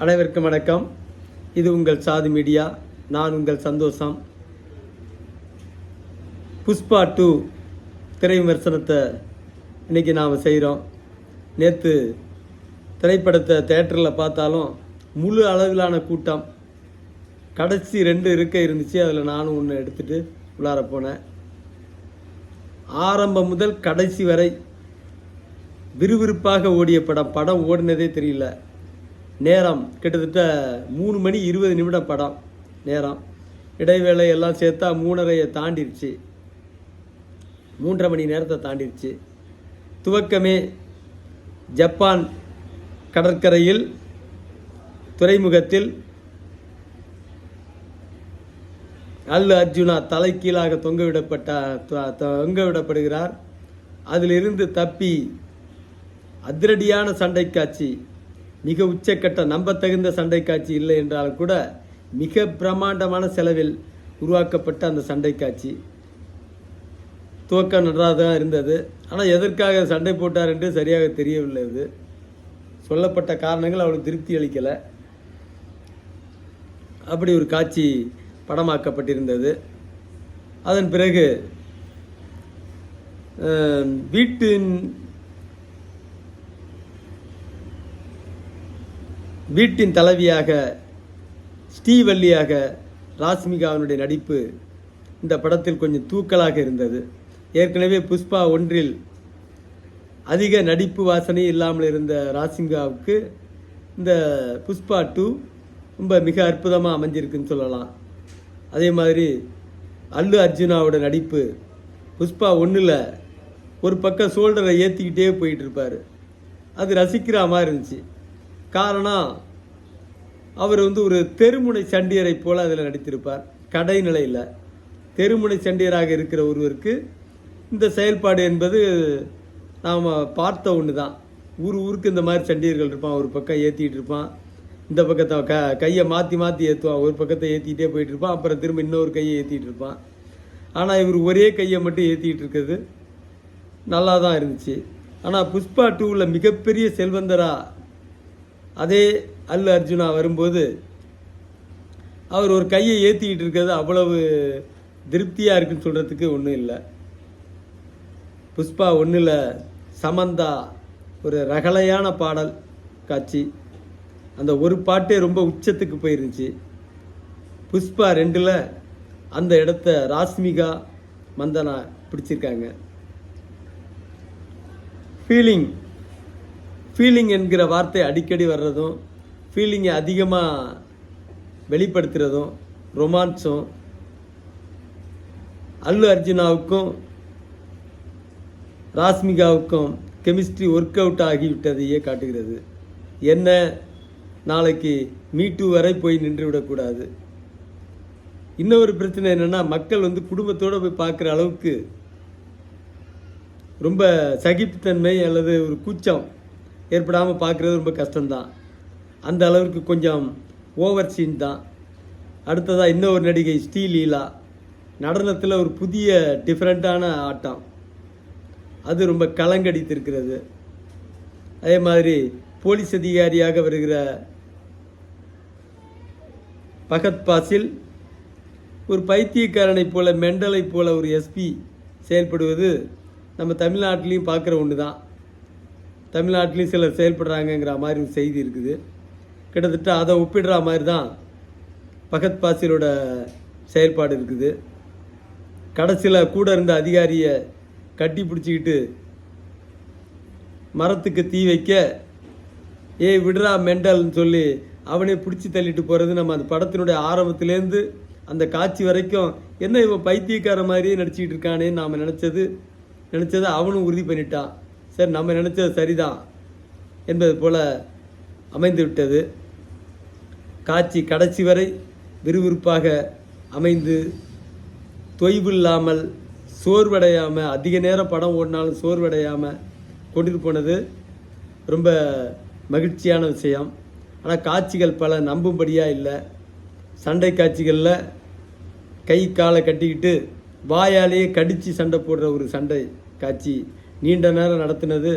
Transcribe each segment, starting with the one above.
அனைவருக்கும் வணக்கம். இது உங்கள் சாதி மீடியா. நான் உங்கள் சந்தோஷம். புஷ்பா 2 திரை விமர்சனத்தை இன்றைக்கி நாம் செய்கிறோம். நேற்று திரைப்படத்தை தேட்டரில் பார்த்தாலும் முழு அளவிலான கூட்டம். கடைசி 2 இருக்கை இருந்துச்சு, அதில் நானும் ஒன்று எடுத்துகிட்டு உள்ளார போனேன். ஆரம்பம் முதல் கடைசி வரை விறுவிறுப்பாக ஓடிய படம் ஓடினதே தெரியல. நேரம் கிட்டத்தட்ட 3 மணி 20 நிமிடம் படம் நேரம். இடைவேளை எல்லாம் சேர்த்தா 3:30 தாண்டிடுச்சு, 3:30 மணி நேரத்தை தாண்டிடுச்சு. துவக்கமே ஜப்பான் கடற்கரையில் துறைமுகத்தில் அல்லு அர்ஜுனா தலைகீழாக தொங்கவிடப்படுகிறார். அதிலிருந்து தப்பி அதிரடியான சண்டை காட்சி, மிக உச்சக்கட்ட நம்பத்தகுந்த சண்டை காட்சி இல்லை என்றாலும் கூட மிக பிரம்மாண்டமான செலவில் உருவாக்கப்பட்ட அந்த சண்டை காட்சி துவக்கம் நன்றாக தான் இருந்தது. ஆனால் எதற்காக சண்டை போட்டார் என்று சரியாக தெரியவில்லை. இது சொல்லப்பட்ட காரணங்கள் அவளுக்கு திருப்தி அளிக்கலை. அப்படி ஒரு காட்சி படமாக்கப்பட்டிருந்தது. அதன் பிறகு வீட்டின் தலைவியாக ஸ்ரீவல்லியாக ராஷ்மிகாவினுடைய நடிப்பு இந்த படத்தில் கொஞ்சம் தூக்கலாக இருந்தது. ஏற்கனவே புஷ்பா 1 அதிக நடிப்பு வாசனை இல்லாமல் இருந்த ராஷ்மிகாவுக்கு இந்த புஷ்பா 2 ரொம்ப மிக அற்புதமாக அமைஞ்சிருக்குன்னு சொல்லலாம். அதே மாதிரி அல்லு அர்ஜுனாவோட நடிப்பு புஷ்பா 1 ஒரு பக்கம் ஷோல்டரை ஏற்றிக்கிட்டே போயிட்டு இருப்பார். அது ரசிக்கிற மாதிரி இருந்துச்சு. காரணம், அவர் ஒரு தெருமுனை சண்டியரை போல் அதில் நடித்திருப்பார். கடைநிலையில் தெருமுனை சண்டியராக இருக்கிற ஒருவருக்கு இந்த செயல்பாடு என்பது நாம் பார்த்த ஒன்று தான். ஊருக்கு இந்த மாதிரி சண்டியர்கள் இருப்பான். ஒரு பக்கம் ஏற்றிக்கிட்டு இருப்பான், இந்த பக்கத்தை கையை மாற்றி மாற்றி ஏற்றுவான். ஒரு பக்கத்தை ஏற்றிக்கிட்டே போயிட்டு இருப்பான், அப்புறம் திரும்ப இன்னொரு கையை ஏற்றிட்டு இருப்பான். ஆனால் இவர் ஒரே கையை மட்டும் ஏற்றிக்கிட்டு இருக்கிறது நல்லா தான் இருந்துச்சு. ஆனால் புஷ்பா 2 மிகப்பெரிய செல்வந்தரா அதே அல்லு அர்ஜுனா வரும்போது அவர் ஒரு கையை ஏற்றிக்கிட்டு இருக்கிறது அவ்வளவு திருப்தியாக இருக்குன்னு சொல்கிறதுக்கு ஒன்றும் இல்லை. புஷ்பா 1 சமந்தா ஒரு ரகலையான பாடல் காட்சி, அந்த ஒரு பாட்டே ரொம்ப உச்சத்துக்கு போயிருந்துச்சு. புஷ்பா 2 அந்த இடத்த ராஷ்மிகா மந்தனா பிடிச்சிருக்காங்க. ஃபீலிங் என்கிற வார்த்தை அடிக்கடி வர்றதும், ஃபீலிங்கை அதிகமாக வெளிப்படுத்துகிறதும், ரொமான்ஸும் அல்லு அர்ஜுனாவுக்கும் ராஷ்மிகாவுக்கும் கெமிஸ்ட்ரி ஒர்க் அவுட் ஆகிவிட்டதையே காட்டுகிறது. என்ன, நாளைக்கு மீ2 வரை போய் நின்று விடக்கூடாது. இன்னொரு பிரச்சனை என்னென்னா, மக்கள் குடும்பத்தோடு போய் பார்க்குற அளவுக்கு ரொம்ப சகிப்புத்தன்மை அல்லது ஒரு கூச்சம் ஏற்படாமல் பார்க்குறது ரொம்ப கஷ்டம்தான். அந்த அளவுக்கு கொஞ்சம் ஓவர் சீன் தான். அடுத்ததாக இன்னொரு நடிகை ஸ்ரீலீலா நடனத்தில் ஒரு புதிய டிஃப்ரெண்ட்டான ஆட்டம், அது ரொம்ப கலங்கடித்திருக்கிறது. அதே மாதிரி போலீஸ் அதிகாரியாக வருகிற பகத் பாசில் ஒரு பைத்தியக்காரனை போல, மெண்டலை போல ஒரு எஸ்பி செயல்படுவது நம்ம தமிழ்நாட்டிலையும் பார்க்குற ஒன்று தான். தமிழ்நாட்டிலையும் சிலர் செயல்படுறாங்கங்கிற மாதிரி ஒரு செய்தி இருக்குது. கிட்டத்தட்ட அதை ஒப்பிடுற மாதிரி தான் பகத் பாசிலோட செயல்பாடு இருக்குது. கடைசியில் கூட இருந்த அதிகாரியை கட்டி பிடிச்சிக்கிட்டு மரத்துக்கு தீ வைக்க, விடுறா மெண்டல்னு சொல்லி அவனே பிடிச்சி தள்ளிட்டு போகிறது நம்ம அந்த படத்தினுடைய ஆரம்பத்துலேருந்து அந்த காட்சி வரைக்கும் என்ன இவன் பைத்தியக்கார மாதிரியே நடிச்சிக்கிட்டு இருக்கானேன்னு நாம் நினச்சதை அவனும் உறுதி பண்ணிட்டான். சரி, நம்ம நினச்சது சரிதான் என்பது போல் அமைந்து விட்டது. காட்சி கடைசி வரை விறுவிறுப்பாக அமைந்து தொய்வில்லாமல், சோர்வடையாமல், அதிக நேரம் படம் ஓடினாலும் சோர்வடையாமல் கொண்டுட்டு போனது ரொம்ப மகிழ்ச்சியான விஷயம். ஆனால் காட்சிகள் பல நம்பும்படியாக இல்லை. சண்டை காட்சிகளில் கை காலை கட்டிக்கிட்டு வாயாலேயே கடித்து சண்டை போடுற ஒரு சண்டை காட்சி நீண்ட நேரம் நடத்தினது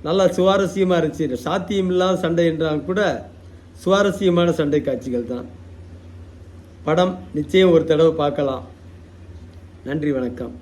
நல்லா சுவாரஸ்யமாக இருந்துச்சு. சாத்தியமில்லாத சண்டை என்றாலும் கூட சுவாரஸ்யமான சண்டை காட்சிகள் தான். படம் நிச்சயம் ஒரு தடவை பார்க்கலாம். நன்றி, வணக்கம்.